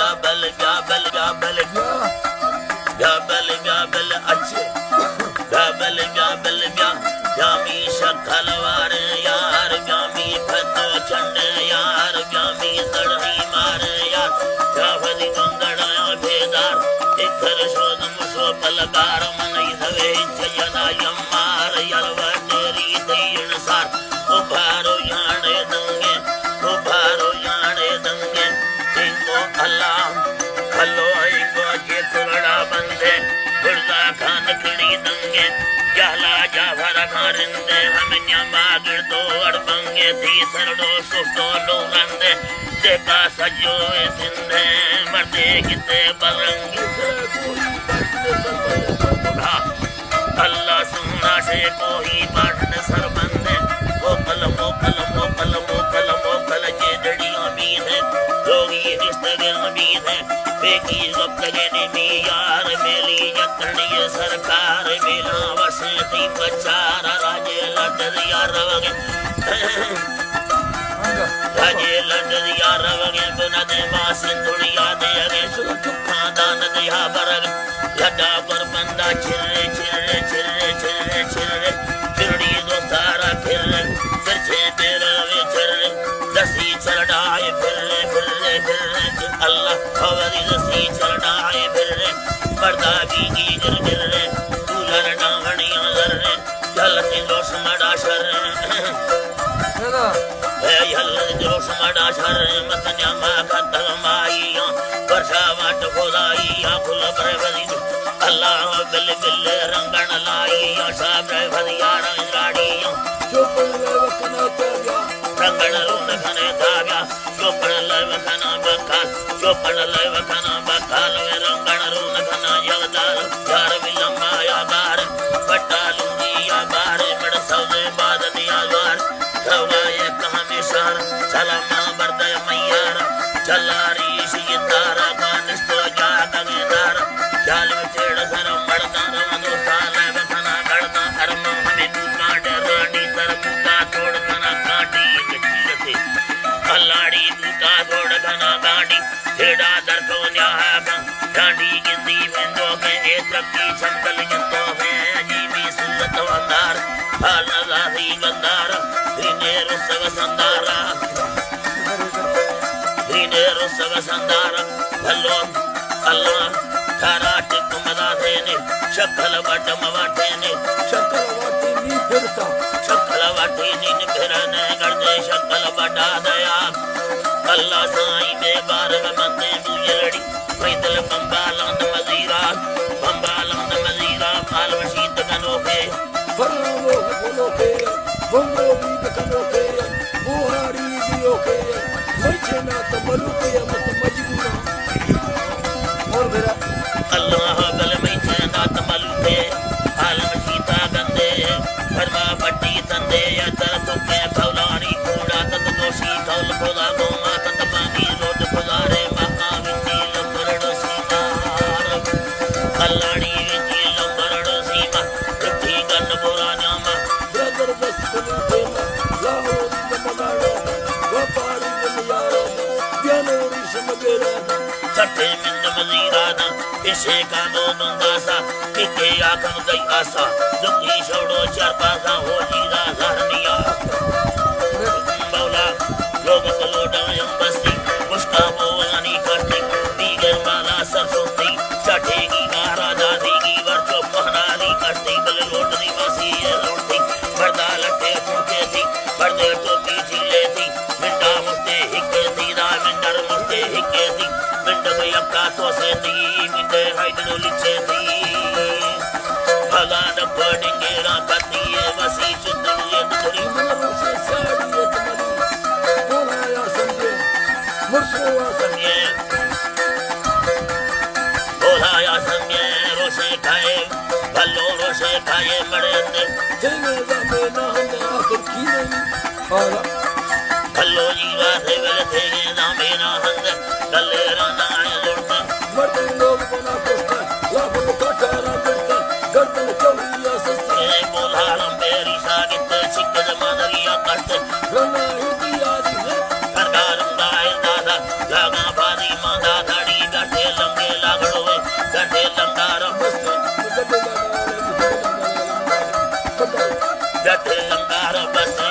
व्याबल व्याबल व्याबल व्याबल व्याबल अच्छे व्याबल व्याबल व्यामी शक्लवार यार व्यामी फतो चंड यार व्यामी सड़ही मार यार व्यावधि गंगड़ा भेदार इखर शोध मुसो पलकार मन धवे जयना यमार यलवा तेरी दयन सार उभारो याने दंगे इंगो अल्लाह खलो इंगो जे तुरड़ा बंदे गुर्दा खान खड़ी दंगे जाला जावर खारिंदे हम न्यामा गिरदो अड़बंगे थी सरडो सुटो लोरंदे देखा सजो सिंधे मर्दे किते बलंगी से कोई बाटने सरबंदे अल्लाह सुना से कोई बाटने सरबंदे मोकल मोकल मोकल मोकल मोकल जे डड़ी उम्मीद है लोगी रिश्ते के उम्मीद है बेकी गप लगने में यार मेली यतनी सरकार मेला वसे ती प्रचार राजे लड़दिया रवगे राजे लड़दिया रवगे बिना दे मासिन दुनिया दे अगे सुखा दान दिया बरग लड़ा पर बंदा छिरे छिरे छिरे छिरे छिरे चिड़ी दो तारा फिर छे तेरा वे छिरे दसी चढ़ाए फिर अल्लाह खवरी दसी चढ़ाए फिर पर्दा की गिर गिर दूल्हर डांगड़ियां जर जलती जोश मड़ा शर जोश मड़ा शर मतन्या मा खतल माइया वर्षा वाट खोदाइया फुल बरवदी अल्लाह बिल बिल रंगण लाइया साब रवदिया रंगाड़िया चोपड़ लवखना ताव्या रंगण रोन खने ताव्या चोपड़ लवखना बखाल चोपड़ लवखना बखाल वे रंगण रोन खना यवदार यार विलम्मा यागार पट्टा लुंगिया बार बड़ सौदे बाद दिया द्वार खवाए हमेशा सलामा बरदय मैयार चलारी सितारा कानिस्तो जागेदार चाल चेड़ सर मड़दा रमदो साले बखना गड़दा हरम हमें काटे रानी तर बूटा तोड़ खना काटी गची कल्लाड़ी बूटा तोड़ खना गाड़ी छेड़ा दर को न्याहा डांडी गिंदी विंदो के ए तकी छंदल जंतो है जीवी सुलत वंदार हाल नजारी गंदार दिने रुसव संदारा दिने रुसव संदारा भलो अल्लाह तारा टिक मदा देने शक्ल वट मवाटेने शक्ल वाटी नी फिरता शक्ल वाटी नी फिरने गर्दे शक्ल वटा दया अल्लाह साईं दे बार में मंदे मुजलड़ी पैदल बंबालंद मजीरा फाल वशीत कनोखे फरवो बोलोखे बंगो बीत कनोखे बुहारी दियोखे मचना तमलुके मत मजबूरा और मेरा अल्लाह गल में चंदा तमलुके फाल वशीता गंदे फरमा पट्टी तंदे या तर तुके फौलानी कूड़ा तत दोषी कौल खुदा गोमा तत पानी रोड खुदारे महाविंदी लंबरडो सीतार कल्लाड़ी विंदी लंबरडो सीमा रुठी गन बोरा न्यामा ब्रदर बस कुलुके लाहोरी दमगाड़ो वपारी दुनियारो ज्ञानोरी समगेरा सटे मिंद मजीराना इसे का दो बंदासा किके आखन गई आसा दुखी छोड़ो चरपा का हो जीरा धरनिया बौला लोगत लोडायम बस्ती मुस्का बोवानी करती दीगर माला सरसोती चटेगी गारा दादीगी वर्चो पहनाली करती बल लोटनी बसी ये लोटती पर्दा लटे फूटे थी पर्दे टोपी झीले थी मिंडा मुस्ते हिक्के थी दा मिंडर मुस्ते हिक्के थी मिंड में अक्का तो से थी मिंडे हाइट नो लिखे थी भला न पड़ेंगे राकती ये वसी चुदलिए दुरी मरो से साड़ी ये तुम्हारी बोलाया समझे मुर्सोआ समझे बोलाया समझे रोशे खाए भलो रोशे खाए बड़े ने जेने जामे ना हम आखिर की नहीं और भलो जीवा से वेले थे जामे ना हम कले राना लोड़ते मर्द लोग बना कोस्ता लाभ काटारा करता गर्दन चौड़िया सस्ते बोला लंबेरी सागित छिक जमानरिया करते रना हिंदी आदि है सरकार दाए दादा लागा बारी मांदा धड़ी जठ लंगार बस